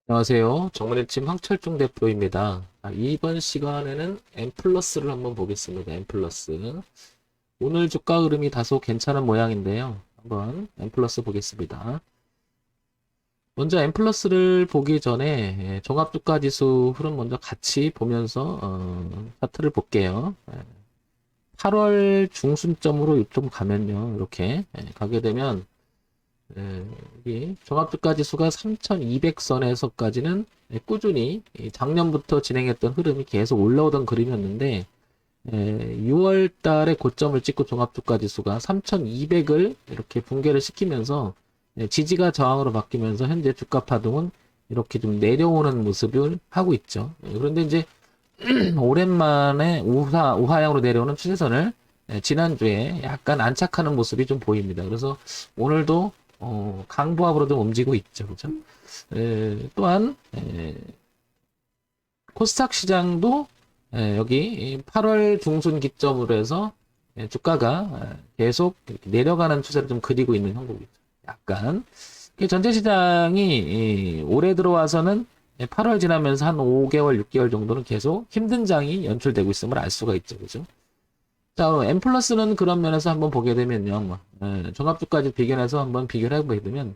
안녕하세요. 정문일침 황철중 대표입니다. 이번 시간에는 M+를 한번 보겠습니다. M+. 오늘 주가 흐름이 다소 괜찮은 모양인데요. 한번 M+ 보겠습니다. 먼저 M+를 보기 전에 종합주가지수 흐름 먼저 같이 보면서 차트를 볼게요. 8월 중순점으로 좀 가면요. 이렇게 가게 되면 여기 종합주가 지수가 3200선에서까지는 꾸준히 작년부터 진행했던 흐름이 계속 올라오던 그림이었는데 6월 달에 고점을 찍고 종합주가 지수가 3200을 이렇게 붕괴를 시키면서 지지가 저항으로 바뀌면서 현재 주가 파동은 이렇게 좀 내려오는 모습을 하고 있죠. 그런데 이제 오랜만에 우하향으로 내려오는 추세선을 지난주에 약간 안착하는 모습이 좀 보입니다. 그래서 오늘도 강보합으로 좀 움직이고 있죠. 그죠? 또한 코스닥 시장도 여기 8월 중순 기점으로 해서 주가가 계속 이렇게 내려가는 추세를 좀 그리고 있는 형국이죠. 약간 전체 시장이 올해 들어와서는 8월 지나면서 한 5개월, 6개월 정도는 계속 힘든 장이 연출되고 있음을 알 수가 있죠. 그죠? 자, M 플러스는 그런 면에서 한번 보게 되면요. 종합주까지 비교해서 한번 비교를 해보게 되면,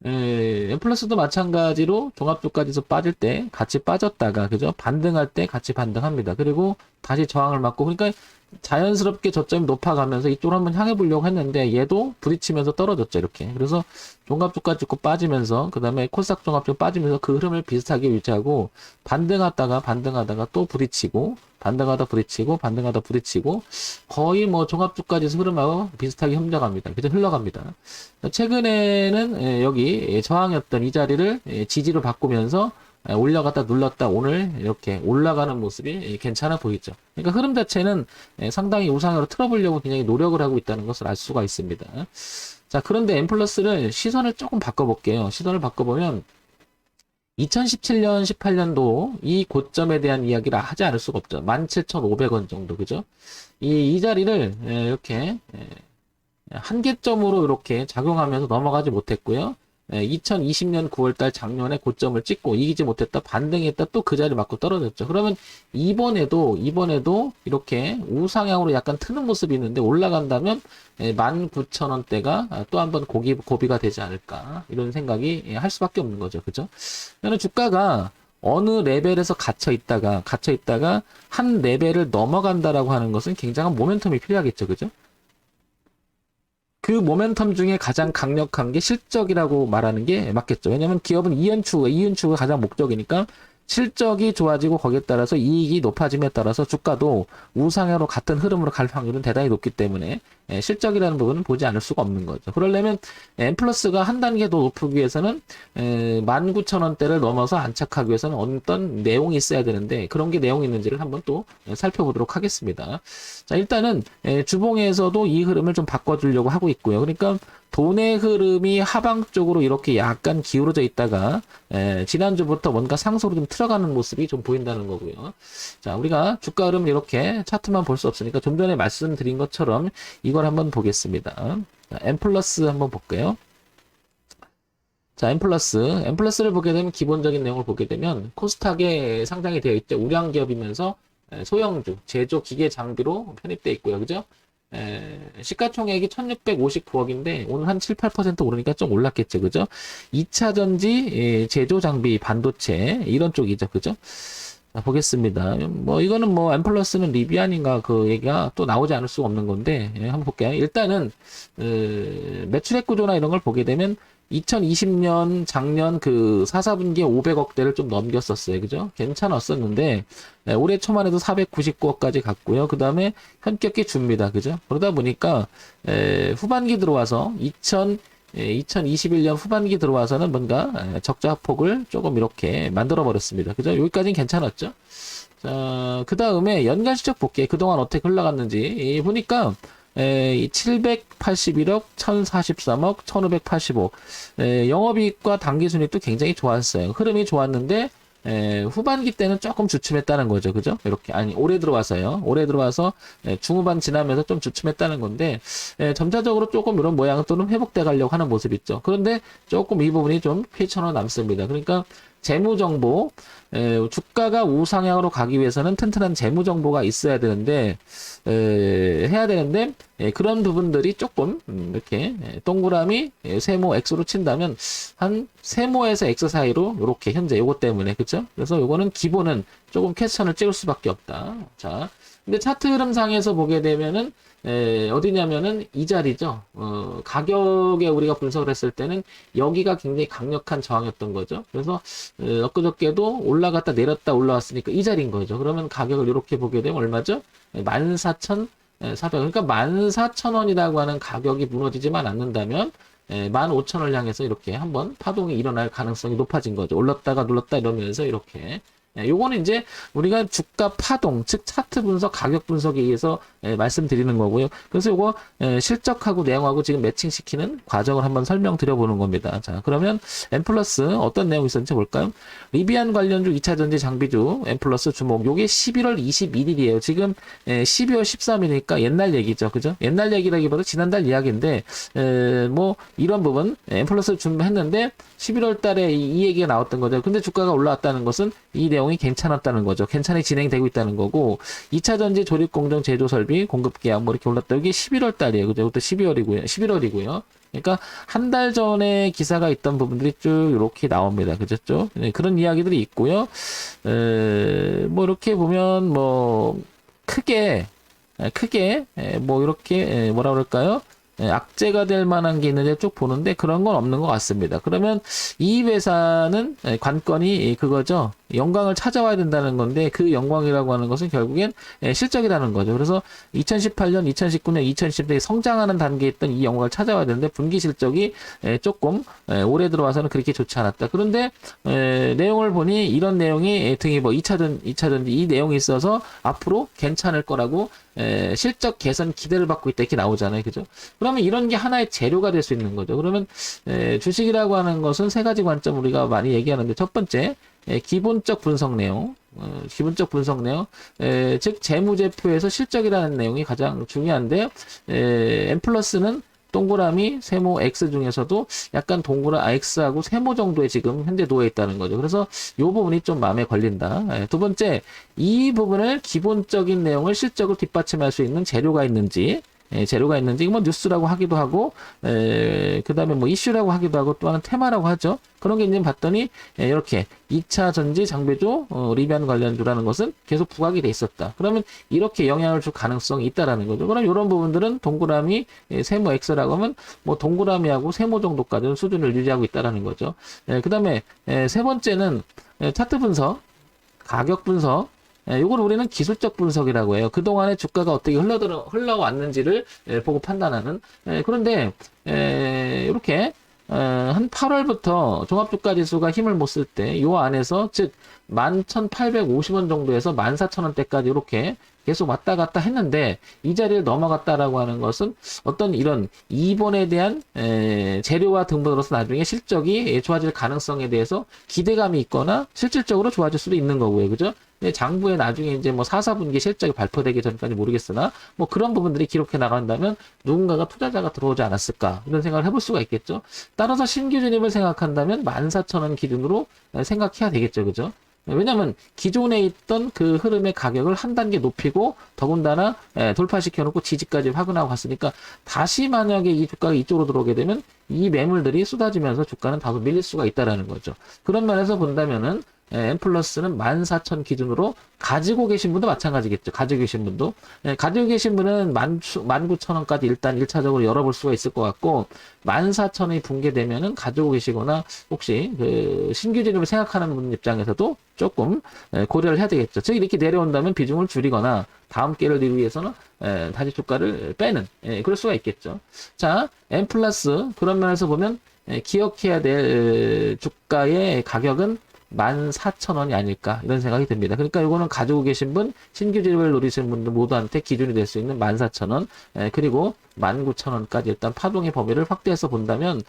M 플러스도 마찬가지로 종합주까지서 빠질 때 같이 빠졌다가, 그죠? 반등할 때 같이 반등합니다. 그리고 다시 저항을 맞고, 그러니까 자연스럽게 저점이 높아가면서 이쪽으로 한번 향해 보려고 했는데, 얘도 부딪히면서 떨어졌죠, 이렇게. 그래서 종합주가 찍고 빠지면서, 그 다음에 코스닥 종합주가 빠지면서 그 흐름을 비슷하게 유지하고, 반등하다가 또 부딪히고, 반등하다 부딪히고, 반등하다 부딪히고, 거의 뭐 종합주까지 흐름하고 비슷하게 흘러갑니다. 그죠? 흘러갑니다. 최근에는 여기 저항이었던 이 자리를 지지로 바꾸면서 올라갔다 눌렀다 오늘 이렇게 올라가는 모습이 괜찮아 보이죠. 그러니까 흐름 자체는 상당히 우상으로 틀어보려고 굉장히 노력을 하고 있다는 것을 알 수가 있습니다. 자, 그런데 M 플러스를 시선을 조금 바꿔볼게요. 시선을 바꿔보면 2017년, 18년도 이 고점에 대한 이야기를 하지 않을 수가 없죠. 17,500원 정도, 그죠? 이 자리를 이렇게 한계점으로 이렇게 작용하면서 넘어가지 못했고요. 2020년 9월달 작년에 고점을 찍고 이기지 못했다 반등했다 또 그 자리 맞고 떨어졌죠. 그러면 이번에도 이렇게 우상향으로 약간 트는 모습이 있는데 올라간다면 19,000원대가 또 한번 고비가 되지 않을까 이런 생각이 할 수밖에 없는 거죠. 그죠? 그러면 주가가 어느 레벨에서 갇혀 있다가 한 레벨을 넘어간다라고 하는 것은 굉장한 모멘텀이 필요하겠죠. 그죠? 그 모멘텀 중에 가장 강력한 게 실적이라고 말하는 게 맞겠죠. 왜냐하면 기업은 이윤추가 가장 목적이니까 실적이 좋아지고 거기에 따라서 이익이 높아짐에 따라서 주가도 우상향으로 같은 흐름으로 갈 확률은 대단히 높기 때문에 실적이라는 부분은 보지 않을 수가 없는 거죠. 그러려면 M 플러스가 한 단계 더 높이기 위해서는 19,000원대를 넘어서 안착하기 위해서는 어떤 내용이 있어야 되는데 그런 게 내용이 있는지를 한번 또 살펴보도록 하겠습니다. 자, 일단은 주봉에서도 이 흐름을 좀 바꿔주려고 하고 있고요. 그러니까 돈의 흐름이 하방 쪽으로 이렇게 약간 기울어져 있다가 지난주부터 뭔가 상승으로 좀 틀어가는 모습이 좀 보인다는 거고요. 자, 우리가 주가 흐름을 이렇게 차트만 볼 수 없으니까 좀 전에 말씀드린 것처럼 이걸 한번 보겠습니다. 자, M 플러스 한번 볼게요. 자, M 플러스를 보게 되면 기본적인 내용을 보게 되면 코스닥에 상장이 되어 있죠. 우량 기업이면서 소형주, 제조 기계 장비로 편입되어 있고요. 그죠? 시가총액이 1659억인데 오늘 한 7, 8% 오르니까 좀 올랐겠죠. 그죠? 2차 전지 제조 장비 반도체 이런 쪽이죠. 그죠? 자, 보겠습니다. 뭐 이거는 뭐 M 플러스는 리비안인가 그 얘기가 또 나오지 않을 수가 없는 건데 한번 볼게요. 일단은 매출액 구조나 이런 걸 보게 되면 2020년 작년 그 4분기에 500억대를 좀 넘겼었어요. 그죠? 괜찮았었는데 올해 초만 해도 499억까지 갔고요. 그 다음에 현격히 줍니다. 그죠? 그러다 보니까 후반기 들어와서 2021년 후반기 들어와서는 뭔가 적자 폭을 조금 이렇게 만들어 버렸습니다. 그죠? 여기까지는 괜찮았죠? 자, 그 다음에 연간 실적 볼게. 그동안 어떻게 흘러갔는지 보니까 781억, 1043억, 1585. 영업이익과 당기순이익도 굉장히 좋았어요. 흐름이 좋았는데 후반기 때는 조금 주춤했다는 거죠. 그죠? 이렇게. 아니, 올해 들어와서요. 올해 들어와서 중후반 지나면서 좀 주춤했다는 건데, 점차적으로 조금 이런 모양 또는 회복돼 가려고 하는 모습이 있죠. 그런데 조금 이 부분이 좀 휘청어 남습니다. 그러니까, 재무 정보, 주가가 우상향으로 가기 위해서는 튼튼한 재무 정보가 있어야 되는데, 해야 되는데, 그런 부분들이 조금, 이렇게, 동그라미, 세모 X로 친다면, 한 세모에서 X 사이로, 요렇게, 현재 요거 때문에, 그쵸? 그래서 요거는 기본은 조금 퀘스천을 찍을 수밖에 없다. 자, 근데 차트 흐름상에서 보게 되면은, 어디냐면은 이 자리죠. 가격에 우리가 분석을 했을 때는 여기가 굉장히 강력한 저항이었던 거죠. 그래서 엊그저께도 올라갔다 내렸다 올라왔으니까 이 자리인 거죠. 그러면 가격을 이렇게 보게 되면 얼마죠? 14,400. 그러니까 14,000원이라고 하는 가격이 무너지지만 않는다면 15,000원을 향해서 이렇게 한번 파동이 일어날 가능성이 높아진 거죠. 올랐다가 눌렀다 이러면서 이렇게. 요거는 이제 우리가 주가 파동, 즉 차트 분석, 가격 분석에 의해서 말씀드리는 거고요. 그래서 요거 실적하고 내용하고 지금 매칭시키는 과정을 한번 설명드려 보는 겁니다. 자, 그러면 M 플러스 어떤 내용이 있었는지 볼까요? 리비안 관련주 2차전지 장비주 M 플러스 주목. 요게 11월 21일이에요. 지금 12월 13일이니까 옛날 얘기죠. 그죠? 옛날 얘기라기보다 지난달 이야기인데 뭐 이런 부분 M 플러스 준비했는데 11월 달에 이 얘기가 나왔던 거죠. 근데 주가가 올라왔다는 것은 이 내용이 괜찮았다는 거죠. 괜찮게 진행되고 있다는 거고 2차전지 조립공정 제조설비 공급계약 뭐 이렇게 올랐다. 이게 11월 달이에요. 그죠? 이것도 11월이고요. 그러니까 한 달 전에 기사가 있던 부분들이 쭉 이렇게 나옵니다. 그죠? 네, 그런 이야기들이 있고요. 뭐 이렇게 보면 뭐 크게 뭐 이렇게 뭐라 그럴까요? 악재가 될 만한 게 있는데 쭉 보는데 그런 건 없는 것 같습니다. 그러면 이 회사는 관건이 그거죠. 영광을 찾아와야 된다는 건데 그 영광이라고 하는 것은 결국엔 실적이라는 거죠. 그래서 2018년, 2019년, 2020년에 성장하는 단계에 있던 이 영광을 찾아와야 되는데 분기 실적이 조금 올해 들어와서는 그렇게 좋지 않았다. 그런데 내용을 보니 이런 내용이 등이 뭐 2차전지 이 내용이 있어서 앞으로 괜찮을 거라고 실적 개선 기대를 받고 있다 이렇게 나오잖아요. 그죠? 그러면 이런 게 하나의 재료가 될 수 있는 거죠. 그러면 주식이라고 하는 것은 세 가지 관점 우리가 많이 얘기하는데 첫 번째 기본적 분석 내용, 즉 재무제표에서 실적이라는 내용이 가장 중요한데요. M 플러스는 동그라미, 세모 X 중에서도 약간 X하고 세모 정도에 지금 현재 놓여 있다는 거죠. 그래서 이 부분이 좀 마음에 걸린다. 두 번째, 이 부분을 기본적인 내용을 실적을 뒷받침할 수 있는 재료가 있는지, 뭐 뉴스라고 하기도 하고, 그 다음에 뭐 이슈라고 하기도 하고, 또 하나는 테마라고 하죠. 그런 게 이제 봤더니, 이렇게 2차 전지 장비주, 리비안 관련주라는 것은 계속 부각이 돼 있었다. 그러면 이렇게 영향을 줄 가능성이 있다라는 거죠. 그럼 이런 부분들은 동그라미, 세모 X라고 하면, 뭐 동그라미하고 세모 정도까지는 수준을 유지하고 있다라는 거죠. 그 다음에, 세 번째는 차트 분석, 가격 분석, 이걸 우리는 기술적 분석이라고 해요. 그동안에 주가가 어떻게 흘러왔는지를 보고 판단하는. 그런데 이렇게 한 8월부터 종합주가지수가 힘을 못 쓸 때 요 안에서 즉 11,850원 정도에서 14,000원대까지 이렇게 계속 왔다 갔다 했는데 이 자리를 넘어갔다라고 하는 것은 어떤 이런 이본에 대한 재료와 등등으로서 나중에 실적이 좋아질 가능성에 대해서 기대감이 있거나 실질적으로 좋아질 수도 있는 거고요. 그죠? 장부에 나중에 이제 뭐 4, 4분기 실적이 발표되기 전까지 모르겠으나 뭐 그런 부분들이 기록해 나간다면 누군가가 투자자가 들어오지 않았을까 이런 생각을 해볼 수가 있겠죠. 따라서 신규 진입을 생각한다면 14,000원 기준으로 생각해야 되겠죠. 그죠? 왜냐면 기존에 있던 그 흐름의 가격을 한 단계 높이고 더군다나 돌파시켜 놓고 지지까지 확인하고 갔으니까 다시 만약에 이 주가가 이쪽으로 들어오게 되면 이 매물들이 쏟아지면서 주가는 다소 밀릴 수가 있다라는 거죠. 그런 면에서 본다면은 M 플러스는 14,000 기준으로 가지고 계신 분도 마찬가지겠죠. 가지고 계신 분도. 가지고 계신 분은 19,000원까지 일단 1차적으로 열어볼 수가 있을 것 같고, 14,000원이 붕괴되면은 가지고 계시거나, 혹시 그 신규 진입을 생각하는 분 입장에서도 조금 고려를 해야 되겠죠. 즉, 이렇게 내려온다면 비중을 줄이거나, 다음 기회를 이루기 위해서는 다시 주가를 빼는, 그럴 수가 있겠죠. 자, M 플러스, 그런 면에서 보면, 기억해야 될 주가의 가격은 14,000원이 아닐까 이런 생각이 듭니다. 그러니까 이거는 가지고 계신 분, 신규 진입을 노리시는 분들 모두한테 기준이 될 수 있는 14,000원 그리고 19,000원까지 일단 파동의 범위를 확대해서 본다면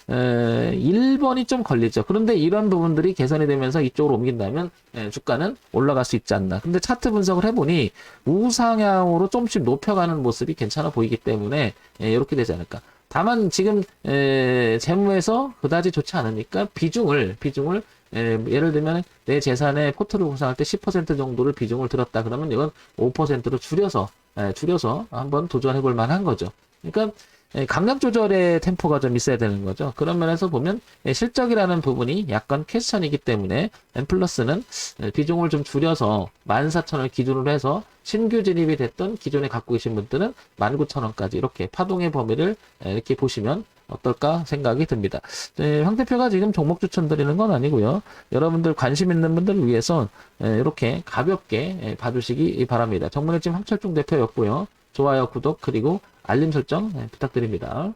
1번이 좀 걸리죠. 그런데 이런 부분들이 개선이 되면서 이쪽으로 옮긴다면 주가는 올라갈 수 있지 않나. 근데 차트 분석을 해보니 우상향으로 조금씩 높여가는 모습이 괜찮아 보이기 때문에 이렇게 되지 않을까. 다만 지금 재무에서 그다지 좋지 않으니까 비중을 예를 들면 내 재산의 포트를 구성할 때 10% 정도를 비중을 들었다 그러면 이건 5%로 줄여서 한번 도전해 볼 만한 거죠. 그러니까 감량 조절의 템포가 좀 있어야 되는 거죠. 그런 면에서 보면 실적이라는 부분이 약간 퀘스천이기 때문에 엠플러스는 비중을 좀 줄여서 14,000원 기준으로 해서 신규 진입이 됐던 기존에 갖고 계신 분들은 19,000원까지 이렇게 파동의 범위를 이렇게 보시면 어떨까 생각이 듭니다. 황 대표가 지금 종목 추천 드리는 건 아니고요. 여러분들 관심 있는 분들을 위해서 이렇게 가볍게 봐주시기 바랍니다. 정문의 찜 황철중 대표였고요. 좋아요, 구독, 그리고 알림 설정 부탁드립니다.